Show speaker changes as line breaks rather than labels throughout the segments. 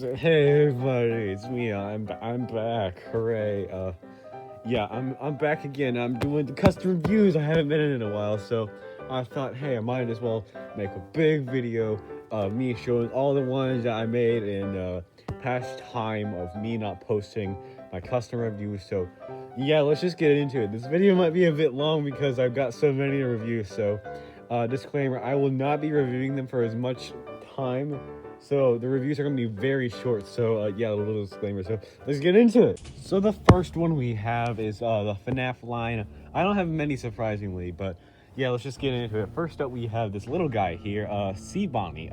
Hey everybody, it's me. I'm back. Hooray! Yeah, I'm back again. I'm doing the custom reviews. I haven't been in a while, so I thought, hey, I might as well make a big video of me showing all the ones that I made in past time of me not posting my custom reviews. So yeah, let's just get into it. This video might be a bit long because I've got so many to review. So disclaimer: I will not be reviewing them for as much time. So the reviews are going to be very short, so yeah, a little disclaimer. So let's get into it. So the first one we have is the FNaF line. I don't have many, surprisingly, but yeah, let's just get into it. First up, we have this little guy here, Sea Bonnie.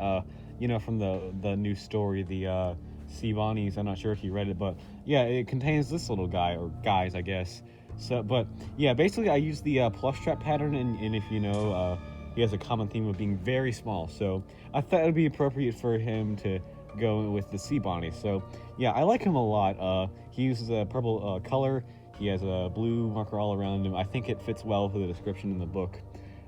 You know, from the new story, the Sea Bonnies. I'm not sure if you read it, but yeah, it contains this little guy, or guys, I guess. So, but yeah, basically I use the plush trap pattern, and if you know, he has a common theme of being very small. So I thought it would be appropriate for him to go with the Sea Bonnie. So yeah, I like him a lot. He uses a purple color. He has a blue marker all around him. I think it fits well for the description in the book.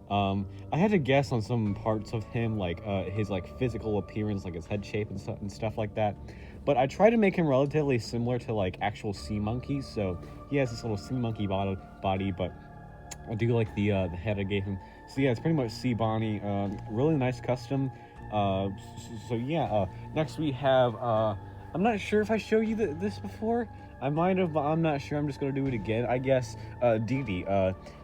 I had to guess on some parts of him, like his physical appearance, like his head shape and stuff like that. But I try to make him relatively similar to like actual sea monkeys. So he has this little sea monkey body, but I do like the head I gave him. So yeah, it's pretty much Sea Bonnie. Really nice custom. So yeah, next we have, I'm not sure if I showed you this before. I might have, but I'm not sure. I'm just going to do it again, I guess. Dee Dee.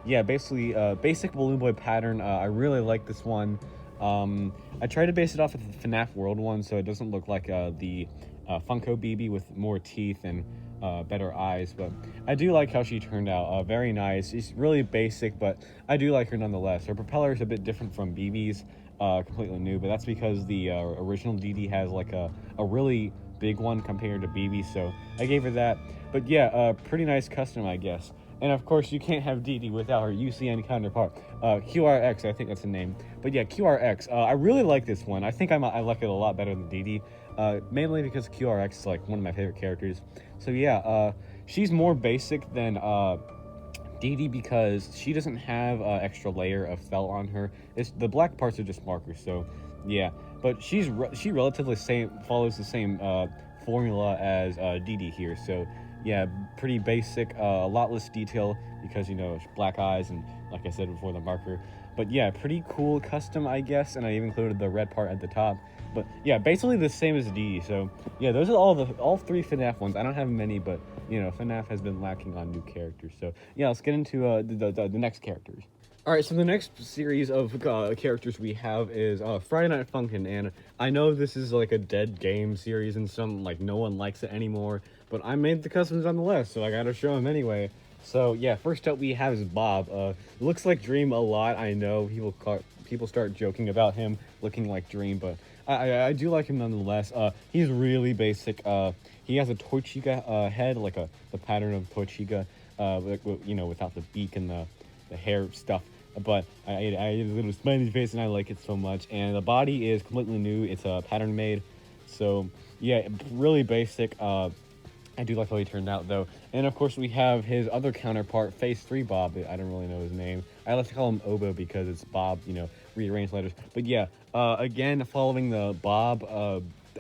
Yeah, basically, basic Balloon Boy pattern. I really like this one. I tried to base it off of the FNaF World one, so it doesn't look like the Funko BB with more teeth and better eyes, but I do like how she turned out. Very nice. She's really basic, but I do like her nonetheless. Her propeller is a bit different from BB's, completely new, but that's because the original Dee Dee has like a really big one compared to BB, so I gave her that. But yeah, pretty nice custom, I guess. And of course, you can't have Dee Dee without her UCN counterpart, QRX, I think that's the name. But yeah, QRX, I really like this one. I think I like it a lot better than Dee Dee, mainly because QRX is like one of my favorite characters. So yeah, she's more basic than Dee Dee because she doesn't have an extra layer of felt on her. The black parts are just markers, so yeah. But she relatively follows the same formula as Dee Dee here. So yeah, pretty basic, a lot less detail because, you know, black eyes and, like I said before, the marker. But yeah, pretty cool custom, I guess, and I even included the red part at the top. But yeah, basically the same as Dee Dee. So yeah, those are all three FNaF ones. I don't have many, but you know, FNaF has been lacking on new characters. So yeah, let's get into the next characters. All right, so the next series of characters we have is Friday Night Funkin', and I know this is like a dead game series and some like no one likes it anymore, but I made the customs nonetheless, so I gotta show them anyway. So yeah, first up we have is Bob. Looks like Dream a lot. I know people start joking about him looking like Dream, but I do like him nonetheless. He's really basic. He has a Torchiga head, like the pattern of Torchiga, you know, without the beak and the hair stuff. But I ate a little smiley face and I like it so much. And the body is completely new. It's a pattern made. So yeah, really basic. I do like how he turned out though. And of course we have his other counterpart, Phase 3 Bob. I don't really know his name. I like to call him Obo because it's Bob, you know, rearranged letters. But yeah, again, following the Bob,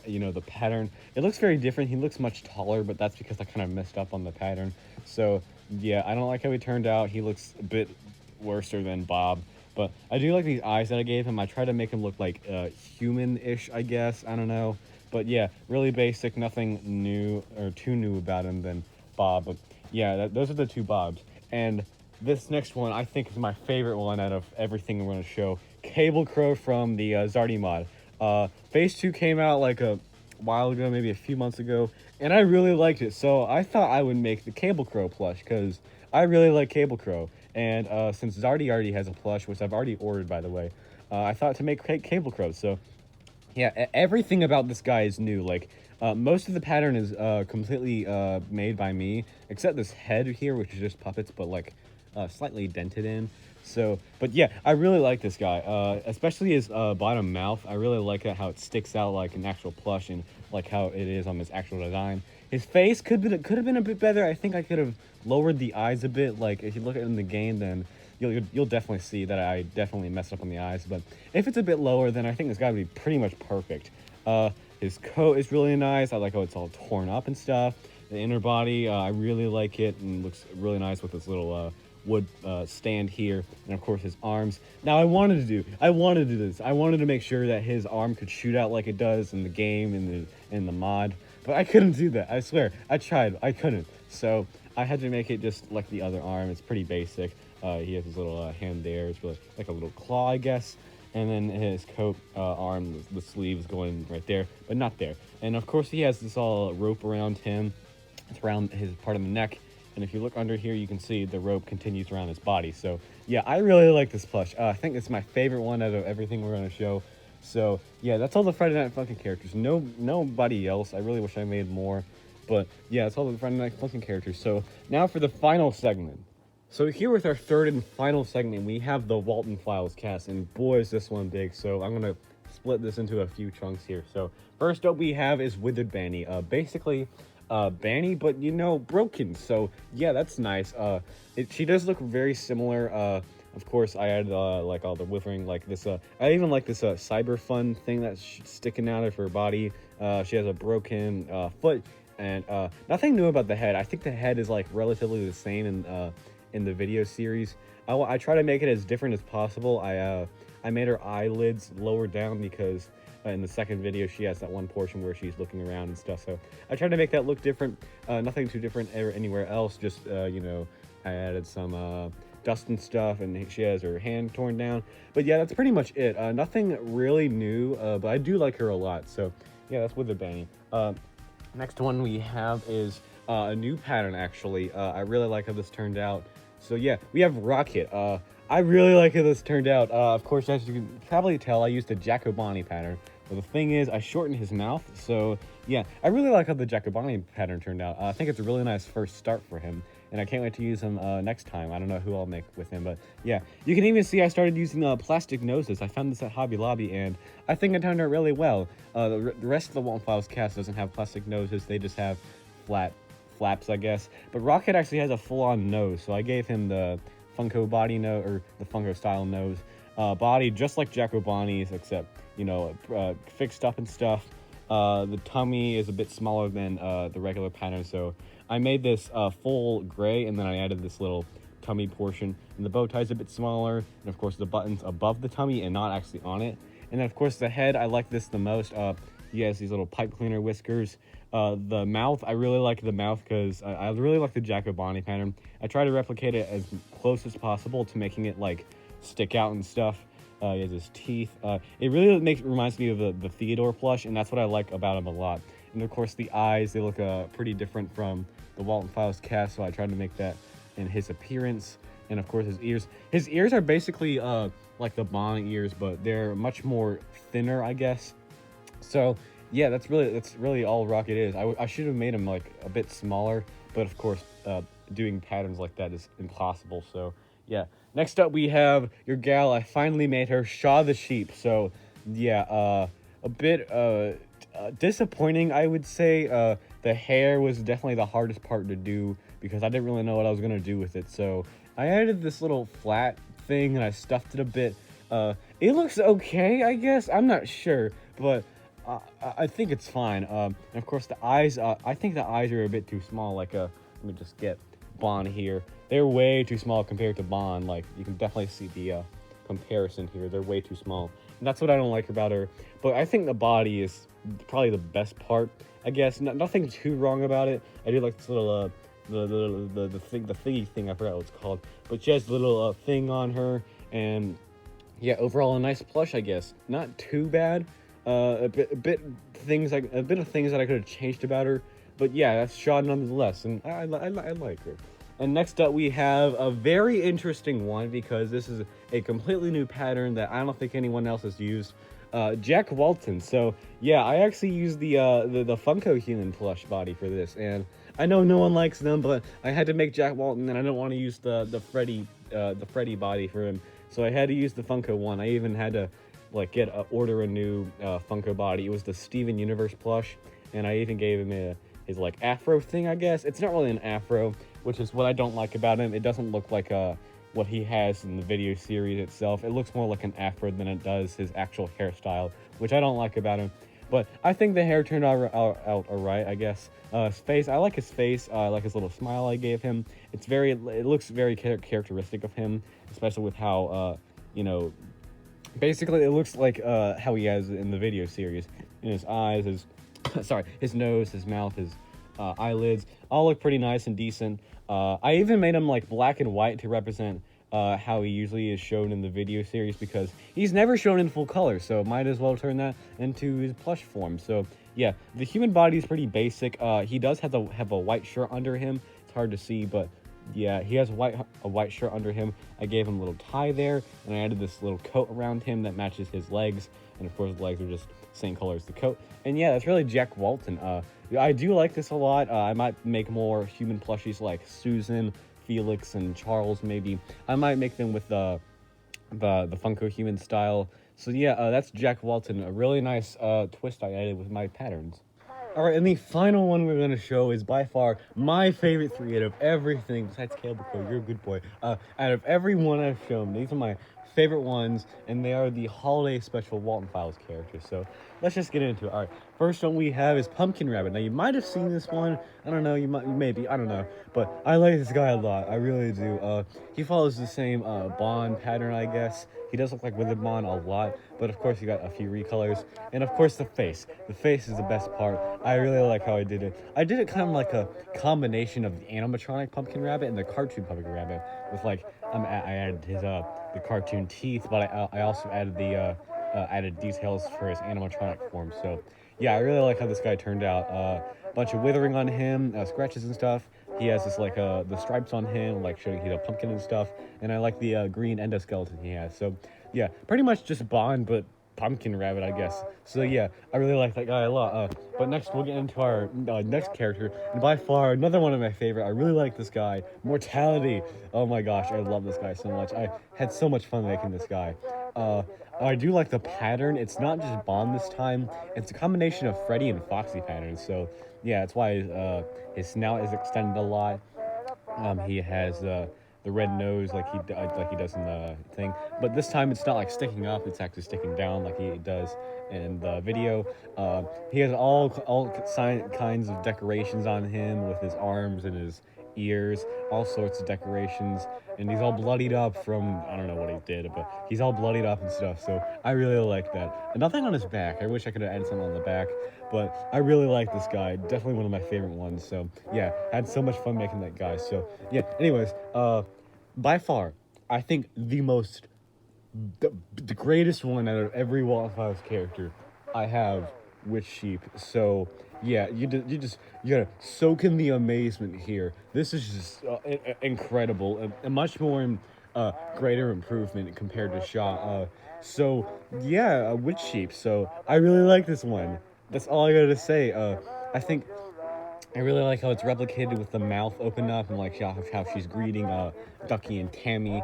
you know, the pattern, it looks very different. He looks much taller, but that's because I kind of messed up on the pattern. So yeah, I don't like how he turned out. He looks a bit worser than Bob, but I do like these eyes that I gave him. I try to make him look like human-ish, I guess. I don't know, but yeah, really basic, nothing new or too new about him than Bob. But yeah, those are the two Bobs. And this next one I think is my favorite one out of everything we're going to show. Cable Crow from the Zardy mod. Phase 2 came out like a while ago, maybe a few months ago, and I really liked it. So I thought I would make the Cable Crow plush because I really like Cable Crow. And since Zardy already has a plush, which I've already ordered, by the way, I thought to make Cable Crow. So yeah, everything about this guy is new. Like, most of the pattern is completely made by me, except this head here, which is just puppets, but like slightly dented in. So, but yeah, I really like this guy, especially his bottom mouth. I really like it, how it sticks out like an actual plush and like how it is on this actual design. His face could have been a bit better. I think I could have lowered the eyes a bit. Like, if you look at it in the game, then you'll definitely see that I definitely messed up on the eyes. But if it's a bit lower, then I think this guy would be pretty much perfect. His coat is really nice. I like how it's all torn up and stuff. The inner body, I really like it, and looks really nice with this little wood stand here, and of course his arms. Now I wanted to do this. I wanted to make sure that his arm could shoot out like it does in the game, in the mod, but I couldn't do that. I swear, I tried, I couldn't. So I had to make it just like the other arm. It's pretty basic. He has his little hand there. It's really like a little claw, I guess. And then his coat arm, the sleeves going right there, but not there. And of course he has this all rope around him. It's around his part of the neck. And if you look under here, you can see the rope continues around his body. So yeah, I really like this plush. I think it's my favorite one out of everything we're going to show. So yeah, that's all the Friday Night Funkin' characters. Nobody else. I really wish I made more. But yeah, it's all the Friday Night Funkin' characters. So now for the final segment. So here with our third and final segment, we have the Walten Files cast, and boy is this one big. So I'm gonna split this into a few chunks here. So first up we have is Withered Banny. Basically, Banny, but you know, broken. So yeah, that's nice. She does look very similar. Of course, I added like all the withering, like this. I even like this cyber fun thing that's sticking out of her body. She has a broken foot, and nothing new about the head. I think the head is like relatively the same in the video series. I try to make it as different as possible. I made her eyelids lower down because in the second video she has that one portion where she's looking around and stuff. So I tried to make that look different. Nothing too different anywhere else. Just you know, I added some dust and stuff, and she has her hand torn down. But yeah, that's pretty much it. Nothing really new, but I do like her a lot. So yeah, that's Withered Banny. Next one we have is a new pattern, actually. I really like how this turned out. So yeah, we have Rocket. I really like how this turned out. Of course, as you can probably tell, I used a Jacobani pattern. But the thing is, I shortened his mouth. So yeah, I really like how the Jacobani pattern turned out. I think it's a really nice first start for him. And I can't wait to use him next time. I don't know who I'll make with him, but yeah. You can even see I started using plastic noses. I found this at Hobby Lobby, and I think it turned out really well. The rest of the Walten Files cast doesn't have plastic noses. They just have flat flaps, I guess. But Rocket actually has a full-on nose, so I gave him the Funko body nose, or the Funko style nose body, just like Jacobani's, except, you know, fixed up and stuff. The tummy is a bit smaller than the regular pattern, so I made this full gray, and then I added this little tummy portion, and the bow tie's a bit smaller, and of course the button's above the tummy and not actually on it. And then of course the head, I like this the most. He has these little pipe cleaner whiskers. The mouth, I really like the mouth because I really like the Jacobani pattern. I try to replicate it as close as possible to making it like stick out and stuff. He has his teeth. It really reminds me of the Theodore plush, and that's what I like about him a lot. And of course the eyes, they look pretty different from the Walten Files cast, so I tried to make that in his appearance. And of course his ears. His ears are basically like the Bond ears, but they're much more thinner, I guess. So yeah, that's really all Rocket is. I should have made him like a bit smaller, but of course doing patterns like that is impossible. So yeah. Next up we have your gal. I finally made her Shaw the sheep. So yeah, a bit disappointing, I would say. The hair was definitely the hardest part to do because I didn't really know what I was gonna do with it. So I added this little flat thing and I stuffed it a bit. It looks okay, I guess. I'm not sure, but I think it's fine. And of course the eyes, I think the eyes are a bit too small. Like, let me just get Bond here. They're way too small compared to Bond. Like, you can definitely see the comparison here. They're way too small. And that's what I don't like about her. But I think the body is probably the best part, I guess. Nothing too wrong about it. I do like this little, the thingy thing. I forgot what it's called. But she has a little thing on her. And yeah, overall a nice plush, I guess. Not too bad. A bit of things that I could have changed about her, but yeah, that's Shaw nonetheless, and I like her. And next up we have a very interesting one because this is a completely new pattern that I don't think anyone else has used. Jack Walten. So yeah, I actually used the Funko Human plush body for this, and I know no one likes them, but I had to make Jack Walten, and I don't want to use the Freddy body for him, so I had to use the Funko one. I even had to like order a new Funko body. It was the Steven Universe plush, and I even gave him his like afro thing, I guess. It's not really an afro, which is what I don't like about him. It doesn't look like what he has in the video series itself. It looks more like an afro than it does his actual hairstyle, which I don't like about him. But I think the hair turned out alright, I guess. His face, I like his face. I like his little smile I gave him. It looks very characteristic of him, especially with how, you know, basically it looks like how he has in the video series. In his eyes, his, sorry, his nose, his mouth, his eyelids, all look pretty nice and decent. I even made him like black and white to represent how he usually is shown in the video series, because he's never shown in full color, so might as well turn that into his plush form. So yeah, the human body is pretty basic. He does have a white shirt under him. It's hard to see, but yeah, he has a white shirt under him. I gave him a little tie there, and I added this little coat around him that matches his legs, and of course the legs are just same color as the coat. And yeah, that's really Jack Walten. I do like this a lot. I might make more human plushies like Susan, Felix, and Charles. Maybe I might make them with the Funko human style. So yeah, that's Jack Walten. A really nice twist I added with my patterns. Alright, and the final one we're going to show is by far my favorite 3 out of everything, besides Cable Crow, you're a good boy. Out of every one I've shown, these are my favorite ones, and they are the holiday special Walten Files characters. So let's just get into it. Alright, first one we have is Pumpkin Rabbit. Now you might have seen this one, I don't know, maybe, I don't know, but I like this guy a lot, I really do. He follows the same Bond pattern, I guess. He does look like Withered Bond a lot, but of course you got a few recolors, and of course the face. The face is the best part. I really like how I did it. I did it kind of like a combination of the animatronic Pumpkin Rabbit and the cartoon Pumpkin Rabbit, with like I added his the cartoon teeth, but I also added the added details for his animatronic form. So yeah, I really like how this guy turned out. Bunch of withering on him, scratches and stuff. He has this like the stripes on him, like showing he's a pumpkin and stuff. And I like the green endoskeleton he has. So yeah, pretty much just Bond, but Pumpkin Rabbit, I guess. So yeah, I really like that guy a lot. But next we'll get into our next character, and by far another one of my favorite. I really like this guy, Mortality. Oh my gosh, I love this guy so much. I had so much fun making this guy. I do like the pattern. It's not just Bond this time. It's a combination of Freddy and Foxy patterns. So yeah, that's why his snout is extended a lot. He has the red nose like he does in the thing, but this time it's not like sticking up, it's actually sticking down like he does in the video. He has all kinds of decorations on him with his arms and his ears, all sorts of decorations, and he's all bloodied up from, I don't know what he did, but he's all bloodied up and stuff, so I really like that. And nothing on his back. I wish I could have added something on the back, but I really like this guy. Definitely one of my favorite ones. So yeah, I had so much fun making that guy. So yeah, anyways, by far, I think the greatest one out of every Walten Files character I have with Sheep. So yeah, you gotta soak in the amazement here. This is just incredible, a much more greater improvement compared to Shaw. So yeah, with Sheep. So I really like this one. That's all I gotta say. I think I really like how it's replicated with the mouth opened up, and like how she's greeting Ducky and Tammy.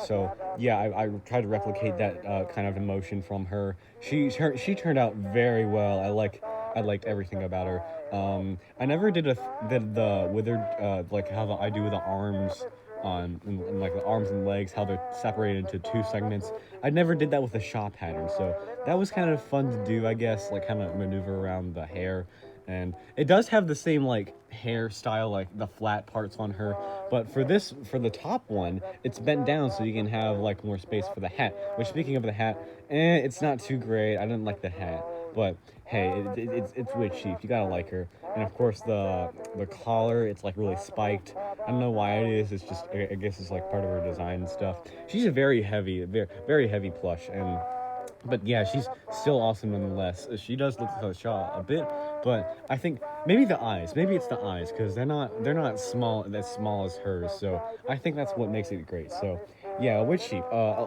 So yeah, I tried to replicate that kind of emotion from her. She turned out very well. I liked everything about her. I never did the withered like how I do the arms and like the arms and legs, how they're separated into 2 segments. I never did that with the Shaw pattern, so that was kind of fun to do, I guess, like kind of maneuver around the hair. And it does have the same like hairstyle, like the flat parts on her, but for the top one, it's bent down so you can have like more space for the hat. Which, speaking of the hat, it's not too great. I didn't like the hat, but hey, it's with Sheep. You gotta like her. And of course the collar, it's like really spiked. I don't know why it is. It's just, I guess it's like part of her design and stuff. She's a very heavy plush, but yeah, she's still awesome nonetheless. She does look like Shaw a bit, but I think maybe the eyes. Maybe it's the eyes, because they're not as small as hers. So I think that's what makes it great. So yeah, Witch Sheep.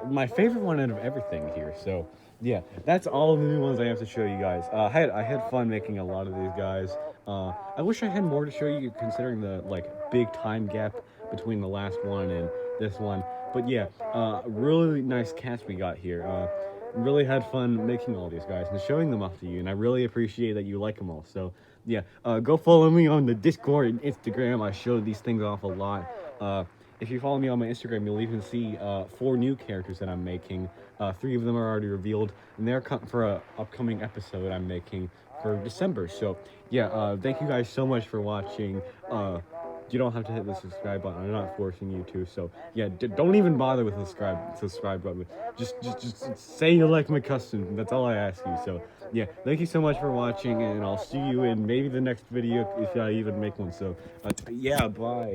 My favorite one out of everything here. So yeah, that's all the new ones I have to show you guys. I had fun making a lot of these guys. I wish I had more to show you, considering the like big time gap between the last one and this one. But yeah, really nice cast we got here. Really had fun making all these guys and showing them off to you, and I really appreciate that you like them all. So yeah, go follow me on the Discord and Instagram. I show these things off a lot. if you follow me on my Instagram, you'll even see 4 new characters that I'm making. 3 of them are already revealed, and they're for a upcoming episode I'm making for December. So yeah, thank you guys so much for watching. You don't have to hit the subscribe button. I'm not forcing you to. So yeah, don't even bother with the subscribe button. Just say you like my custom. That's all I ask you. So yeah, thank you so much for watching, and I'll see you in maybe the next video if I even make one. So yeah, bye.